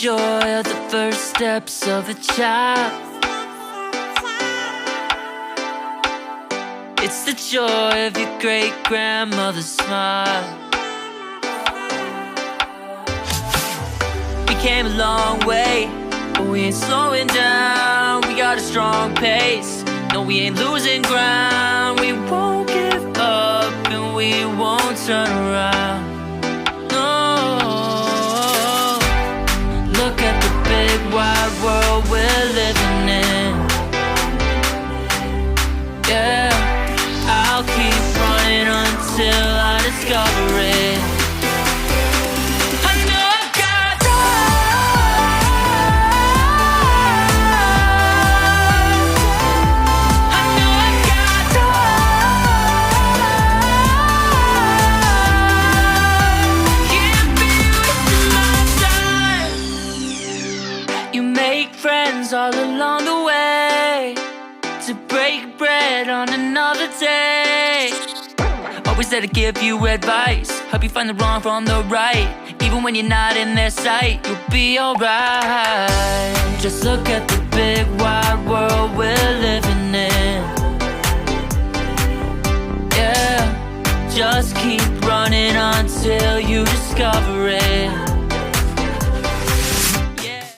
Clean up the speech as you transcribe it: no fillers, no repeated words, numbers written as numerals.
joy of the first steps of a child. It's the joy of your great-grandmother's smile. We came a long way, but we ain't slowing down. We got a strong pace, no, we ain't losing ground. We won't give up and we won't turn around. No, look at the big wide world we're living in. Yeah, I'll keep running until I discover it. All along the way to break bread on another day. Always there to give you advice, help you find the wrong from the right. Even when you're not in their sight, you'll be alright. Just look at the big wide world we're living in. Yeah, just keep running until you discover